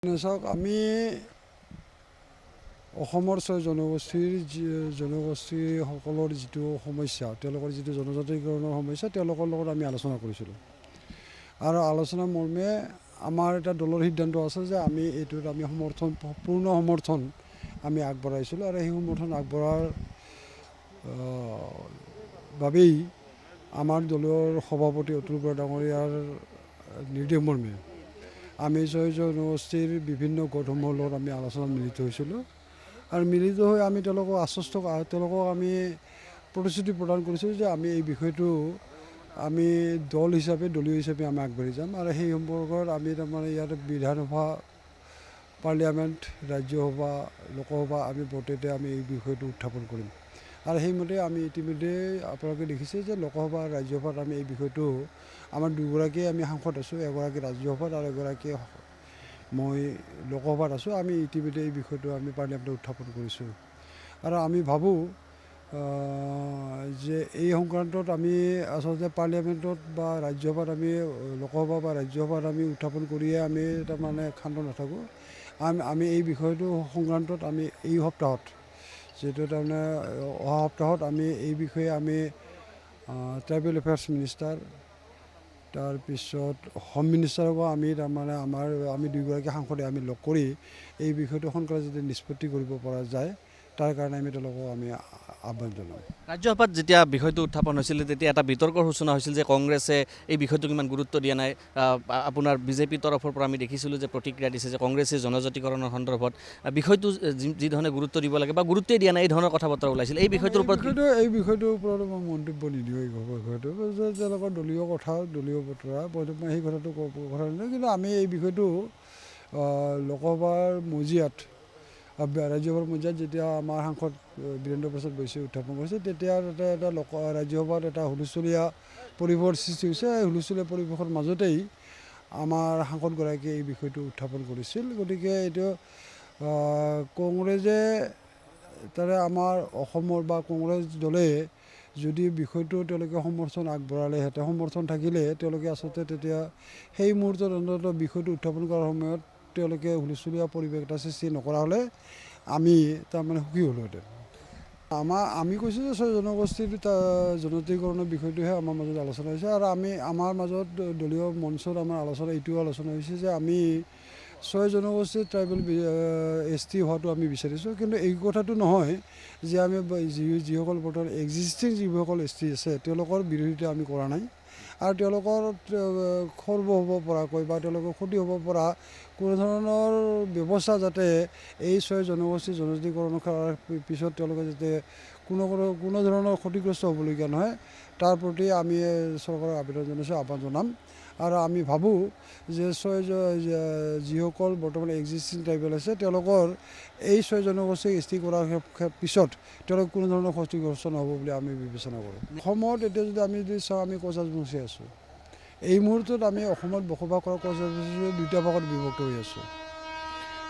চাওক আমি অসমৰ ছয় জনগোষ্ঠীসকলৰ যিটো সমস্যা তেওঁলোকৰ যিটো জনজাতিকৰণৰ সমস্যা তেওঁলোকৰ লগত আমি আলোচনা কৰিছিলোঁ আৰু আলোচনা মৰ্মে আমাৰ এটা দলৰ সিদ্ধান্ত আছে যে আমি এইটোত আমি পূৰ্ণ সমৰ্থন আমি আগবঢ়াইছিলোঁ আৰু সেই সমৰ্থন আগবঢ়াৰ বাবেই আমাৰ দলৰ সভাপতি অতুল বৰা ডাঙৰীয়াৰ নিৰ্দেশ মৰ্মে আমি ছয় জনগোষ্ঠীৰ বিভিন্ন গোটসমূহৰ লগত আমি আলোচনাত মিলিত হৈছিলোঁ আৰু মিলিত হৈ আমি তেওঁলোকক আমি প্ৰতিশ্ৰুতি প্ৰদান কৰিছোঁ যে আমি এই বিষয়টো আমি দলীয় হিচাপে আমি আগবাঢ়ি যাম আৰু সেই সম্পৰ্কত আমি তাৰমানে ইয়াত বিধানসভা পাৰ্লিয়ামেণ্ট ৰাজ্যসভা লোকসভা আমি প্ৰত্যেকতে আমি এই বিষয়টো উত্থাপন কৰিম আৰু সেইমতে আমি ইতিমধ্যে আপোনালোকে দেখিছে যে লোকসভা আৰু ৰাজ্যসভাত আমি এই বিষয়টো আমাৰ দুগৰাকী আমি সাংসদ আছোঁ, এগৰাকী ৰাজ্যসভাত আৰু এগৰাকী মই লোকসভাত আছোঁ। আমি ইতিমধ্যে এই বিষয়টো আমি পাৰ্লিয়ামেণ্টত উত্থাপন কৰিছোঁ আৰু আমি ভাবোঁ যে এই সংক্ৰান্তত আমি আচলতে পাৰ্লিয়ামেণ্টত বা ৰাজ্যসভাত আমি লোকসভা বা ৰাজ্যসভাত আমি উত্থাপন কৰিয়ে আমি তাৰমানে ক্ষান্ত নাথাকোঁ। আমি এই বিষয়টো সংক্ৰান্তত আমি এই সপ্তাহত যিহেতু তাৰমানে অহা সপ্তাহত আমি এই বিষয়ে আমি ট্ৰাইবেল এফেয়াৰ্ছ মিনিষ্টাৰ তাৰপিছত হোম মিনিষ্টাৰকো আমি তাৰমানে আমি দুয়োগৰাকী সাংসদে আমি লগ কৰি এই বিষয়টো সোনকালে যদি নিষ্পত্তি কৰিব পৰা যায় তাৰ কাৰণে আমি তেওঁলোকক আমি আহ্বান জনাওঁ। ৰাজ্যসভাত যেতিয়া বিষয়টো উত্থাপন হৈছিল তেতিয়া এটা বিতৰ্কৰ সূচনা হৈছিল যে কংগ্ৰেছে এই বিষয়টোক ইমান গুৰুত্ব দিয়া নাই। আপোনাৰ বিজেপিৰ তৰফৰ পৰা আমি দেখিছিলোঁ যে প্ৰতিক্ৰিয়া দিছে যে কংগ্ৰেছে জনজাতিকৰণৰ সন্দৰ্ভত বিষয়টো যি ধৰণে গুৰুত্ব দিব লাগে বা গুৰুত্বই দিয়া নাই এই ধৰণৰ কথা বতৰা ওলাইছিল। এই বিষয়টোৰ ওপৰত মই মন্তব্য নিদিওঁ। এই বিষয়টো যে তেওঁলোকৰ দলীয় কথা দলীয় বতৰা সেই কথাটো কথা নাই, কিন্তু আমি এই বিষয়টো লোকসভাৰ মজিয়াত ৰাজ্যসভাৰ মজিয়াত যেতিয়া আমাৰ সাংসদ বীৰেন্দ্ৰ প্ৰসাদ বৈশ্যই উত্থাপন কৰিছে তেতিয়া এটা ৰাজ্যসভাত এটা হুলস্থুলীয়া পৰিৱেশৰ সৃষ্টি হৈছে। এই হুলস্থুলীয়া পৰিৱেশৰ মাজতেই আমাৰ সাংসদগৰাকীয়ে এই বিষয়টো উত্থাপন কৰিছিল। গতিকে এইটো কংগ্ৰেছে তাৰে আমাৰ অসমৰ বা কংগ্ৰেছ দলে যদি বিষয়টো তেওঁলোকে সমৰ্থন আগবঢ়ালেহেঁতেন, সমৰ্থন থাকিলে তেওঁলোকে আচলতে তেতিয়া সেই মুহূৰ্তত অন্তত বিষয়টো উত্থাপন কৰাৰ সময়ত তেওঁলোকে হুলস্থুলীয়া পৰিৱেশ এটা সৃষ্টি নকৰা হ'লে আমি তাৰমানে সুখী হ'লোহেঁতেন। আমি কৈছোঁ যে ছয় জনগোষ্ঠীৰ জনজাতিকৰণৰ বিষয়টোহে আমাৰ মাজত আলোচনা হৈছে আৰু আমাৰ মাজত দলীয় মঞ্চত আমাৰ এইটোও আলোচনা হৈছে যে আমি ছয় জনগোষ্ঠীৰ ট্ৰাইবেল ST হোৱাটো আমি বিচাৰিছোঁ, কিন্তু এই কথাটো নহয় যে আমি যিসকল বৰ্তমান এক্সিষ্টিং যিসকল ST আছে তেওঁলোকৰ বিৰোধিতা আমি কৰা নাই আৰু তেওঁলোকৰ খৰ্ব হ'ব পৰাকৈ বা তেওঁলোকৰ ক্ষতি হ'ব পৰা কোনো ধৰণৰ ব্যৱস্থা যাতে এই ছয় জনগোষ্ঠীৰ জনজাতিকৰণ কৰাৰ পিছত তেওঁলোকে যাতে কোনো ধৰণৰ ক্ষতিগ্ৰস্ত হ'বলগীয়া নহয় তাৰ প্ৰতি আমি চৰকাৰক আহ্বান জনাম আৰু আমি ভাবোঁ যে যিসকল বৰ্তমান এক্সিষ্টিং ট্ৰাইবেল আছে তেওঁলোকৰ এই ছয় জনগোষ্ঠীক ST কৰাৰ পিছত তেওঁলোক কোনো ধৰণৰ ক্ষতিগ্ৰস্ত নহ'ব বুলি আমি বিবেচনা কৰোঁ। অসমত এতিয়া যদি চাওঁ আমি কোচ ৰাজবংশী আছোঁ। এই মুহূৰ্তত আমি অসমত বসবাস কৰা কোচ ৰাজবংশী দুটা ভাগত বিভক্ত হৈ আছোঁ।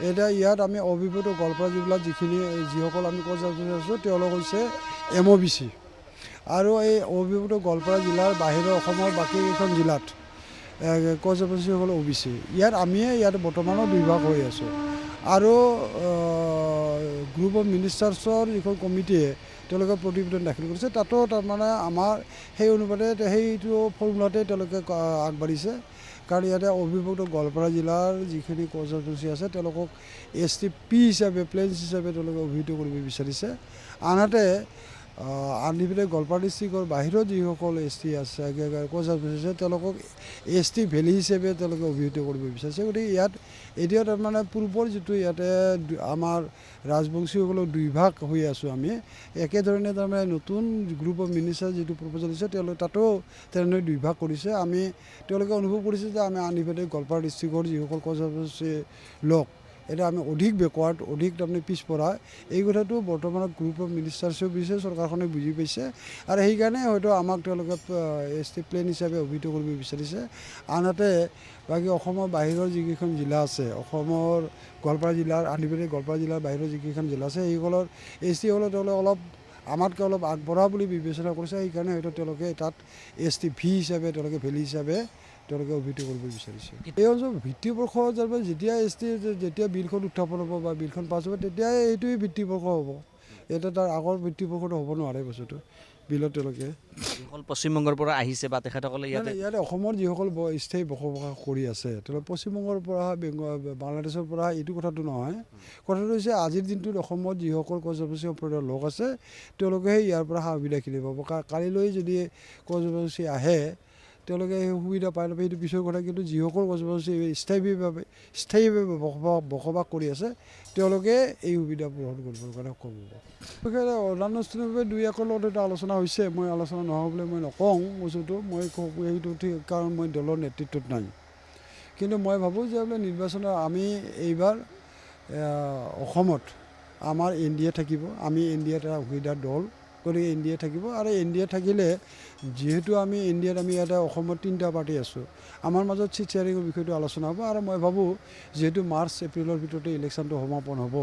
এতিয়া ইয়াত আমি অবিভক্ত গোৱালপাৰা জিলাত যিসকল আমি কোচ ৰাজবংশী আছোঁ তেওঁলোক হৈছে MOBC আৰু এই অবিভক্ত গোৱালপাৰা জিলাৰ বাহিৰৰ অসমৰ বাকীকেইখন জিলাত কোচ ৰাজবংশীসকল OBC। ইয়াত বৰ্তমানো দুভাগ হৈ আছোঁ আৰু গ্ৰুপ অফ মিনিষ্টাৰ্ছৰ যিখন কমিটিয়ে তেওঁলোকে প্ৰতিবেদন দাখিল কৰিছে তাতো তাৰমানে আমাৰ সেই অনুপাতে সেইটো ফৰ্মুলাতে তেওঁলোকে আগবাঢ়িছে। কাৰণ ইয়াতে অবিভক্ত গোৱালপাৰা জিলাৰ যিখিনি কোচ ৰাজবংশী আছে তেওঁলোকক STP হিচাপে প্লেন্স হিচাপে তেওঁলোকে অভিহিত কৰিব বিচাৰিছে। আনহাতে আনহাতে গোৱালপাৰা ডিষ্ট্ৰিক্টৰ বাহিৰত যিসকল ST আছে কোচ ৰাজবংশী আছে তেওঁলোকক ST ভেলী হিচাপে তেওঁলোকে অভিহিত কৰিব বিচাৰিছে। গতিকে ইয়াত এতিয়া তাৰমানে পূৰ্বৰ যিটো ইয়াতে আমাৰ ৰাজবংশীসকলক দুইভাগ হৈ আছোঁ আমি একেধৰণে তাৰমানে নতুন গ্ৰুপ অফ মিনিষ্টাৰ যিটো প্ৰপ'জেল দিছে তাতো তেনেদৰে দুইভাগ কৰিছে। তেওঁলোকে অনুভৱ কৰিছে যে আমি আনহাতে গোৱালপাৰা ডিষ্ট্ৰিক্টৰ যিসকল কোচ ৰাজবংশী লোক এতিয়া আমি অধিক বেকৱাৰ্ড অধিক তাৰমানে পিছপৰা এই কথাটো বৰ্তমানৰ গ্ৰুপ অফ মিনিষ্টাৰ্ছেও বুজিছে, চৰকাৰখনে বুজি পাইছে আৰু সেইকাৰণে হয়তো আমাক তেওঁলোকে ST প্লেন হিচাপে অভিহিত কৰিব বিচাৰিছে। আনহাতে বাকী অসমৰ বাহিৰৰ যিকেইখন জিলা আছে অসমৰ গোৱালপাৰা জিলাৰ গোৱালপাৰা জিলাৰ বাহিৰৰ যিকেইখন জিলা আছে সেইসকলৰ ST তেওঁলোকে অলপ আমাতকৈ অলপ আগবঢ়া বুলি বিবেচনা কৰিছে। সেইকাৰণে হয়তো তেওঁলোকে তাত STV হিচাপে তেওঁলোকে ভেলী হিচাপে তেওঁলোকে অভিহিত কৰিব বিচাৰিছে। এই অঞ্চল ভিত্তিবৰ্ষ যেতিয়া যেতিয়া বিলখন উত্থাপন হ'ব বা বিলখন পাছ হ'ব তেতিয়াই এইটোৱেই ভিত্তিবৰ্ষ হ'ব। এটা তাৰ আগৰ ভিত্তিবৰ্ষটো হ'ব নোৱাৰে বস্তুটো বিলত তেওঁলোকে যিসকল পশ্চিমবংগৰ পৰা আহিছে বা তেখেতসকলে ইয়াতে ইয়াতে অসমৰ যিসকল স্থায়ী বসবাস কৰি আছে তেওঁলোকে পশ্চিমবংগৰ পৰা বাংলাদেশৰ পৰা এইটো কথাটো নহয়। কথাটো হৈছে আজিৰ দিনটোত অসমত যিসকল কৰ্মচাৰী সম্প্ৰদায়ৰ লোক আছে তেওঁলোকেহে ইয়াৰ পৰা সা সুবিধাখিনি পাব। কালিলৈ যদি কৰ্মচাৰী আহে তেওঁলোকে সেই সুবিধা পাই ল'ব সেইটো পিছৰ কথা। কিন্তু যিসকল কৰ্মচাৰী স্থায়ীভাৱে বসবাস কৰি আছে তেওঁলোকে এই সুবিধা গ্ৰহণ কৰিবৰ কাৰণে সক্ষম হ'ব। অনানুষ্ঠানিকভাৱে দুই একৰ লগত এটা আলোচনা হৈছে। মই আলোচনা নহ'ব বুলি মই নকওঁ বস্তুটো, মই সেইটো ঠিক কাৰণ মই দলৰ নেতৃত্বত নাই। কিন্তু মই ভাবোঁ যে বোলে নিৰ্বাচনত আমি এইবাৰ অসমত আমাৰ NDA থাকিব। আমি NDA এটা অংশীদাৰ দল, গতিকে NDA থাকিব। আৰু NDA থাকিলে যিহেতু আমি NDAত আমি ইয়াতে অসমত 3টা পাৰ্টি আছোঁ, আমাৰ মাজত চিট শ্বেয়াৰিঙৰ বিষয়টো আলোচনা হ'ব। আৰু মই ভাবোঁ যিহেতু মাৰ্চ এপ্ৰিলৰ ভিতৰতে ইলেকশ্যনটো সমাপন হ'ব,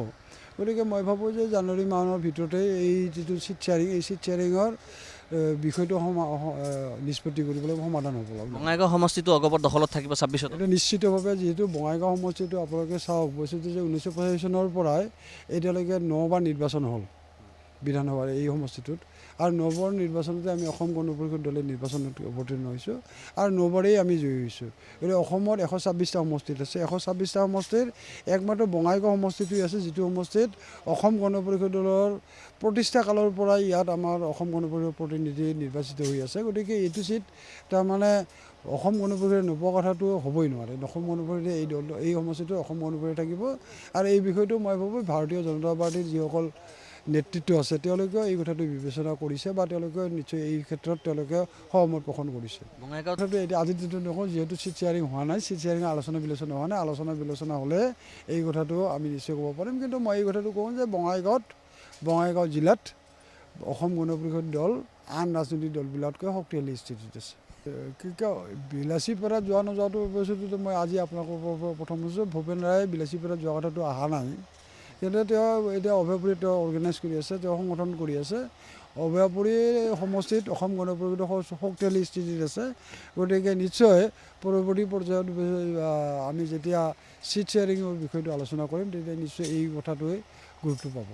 গতিকে মই ভাবোঁ যে জানুৱাৰী মাহৰ ভিতৰতে এই যিটো চিট শ্বেয়াৰিং এই চিট শ্বেয়াৰিঙৰ বিষয়টো নিষ্পত্তি কৰিবলৈ সমাধান হ'ব লাগিব। বঙাইগাঁও সমষ্টিটো অগপৰ দখলত থাকিব 26ত। এইটো নিশ্চিতভাৱে যিহেতু বঙাইগাঁও সমষ্টিটো আপোনালোকে চাওক বস্তুটো যে 1985 চনৰ পৰাই এতিয়ালৈকে 9বাৰ নিৰ্বাচন হ'ল বিধানসভাৰ এই সমষ্টিটোত। আৰু 9বাৰ নিৰ্বাচনতে আমি অসম গণ পৰিষদ দলে নিৰ্বাচনত অৱতীৰ্ণ হৈছোঁ আৰু 9বাৰেই আমি জয়ী হৈছোঁ। গতিকে অসমত 126টা সমষ্টিত আছে। 126টা সমষ্টিৰ একমাত্ৰ বঙাইগাঁও সমষ্টিটোৱে আছে যিটো সমষ্টিত অসম গণ পৰিষদ দলৰ প্ৰতিষ্ঠা কালৰ পৰাই ইয়াত আমাৰ অসম গণ পৰিষদৰ প্ৰতিনিধি নিৰ্বাচিত হৈ আছে। গতিকে এইটো চিট তাৰমানে অসম গণ পৰিষদে নোপোৱা কথাটো হ'বই নোৱাৰে। অসম গণ পৰিষদে এই সমষ্টিটো অসম গণ পৰিষদে থাকিব। আৰু এই বিষয়টো মই ভাবোঁ ভাৰতীয় জনতা পাৰ্টীৰ যিসকল নেতৃত্ব আছে তেওঁলোকেও এই কথাটো বিবেচনা কৰিছে বা তেওঁলোকে নিশ্চয় এই ক্ষেত্ৰত তেওঁলোকে সহমত পোষণ কৰিছে। বঙাইগাঁৱত কথাটো এতিয়া আজিৰ দিনটো নকওঁ, যিহেতু চিট শ্বেয়াৰিং হোৱা নাই, চিট শ্বেয়াৰিঙৰ আলোচনা বিলোচনা হোৱা নাই। আলোচনা বিলোচনা হ'লে এই কথাটো আমি নিশ্চয় ক'ব পাৰিম। কিন্তু মই এই কথাটো কওঁ যে বঙাইগাঁও জিলাত অসম গণ পৰিষদ দল আন ৰাজনৈতিক দলবিলাকতকৈ শক্তিশালী স্থিতিত আছে। বিলাচীপাৰা যোৱা নোযোৱাটো বস্তুটো মই আজি আপোনালোকৰ প্ৰথম কৈছোঁ, ভূপেন ৰায়ে বিলাচীপাৰাত যোৱা কথাটো অহা নাই। কিন্তু তেওঁ এতিয়া অভয়পুৰীত তেওঁ অৰ্গেনাইজ কৰি আছে, তেওঁ সংগঠন কৰি আছে। অভয়পুৰী সমষ্টিত অসম গণ পৰিষদৰ শক্তিশালী স্থিতিত আছে। গতিকে নিশ্চয় পৰৱৰ্তী পৰ্যায়ত আমি যেতিয়া চিট শ্বেয়াৰিঙৰ বিষয়টো আলোচনা কৰিম তেতিয়া নিশ্চয় এই কথাটোৱে গুৰুত্ব পাব।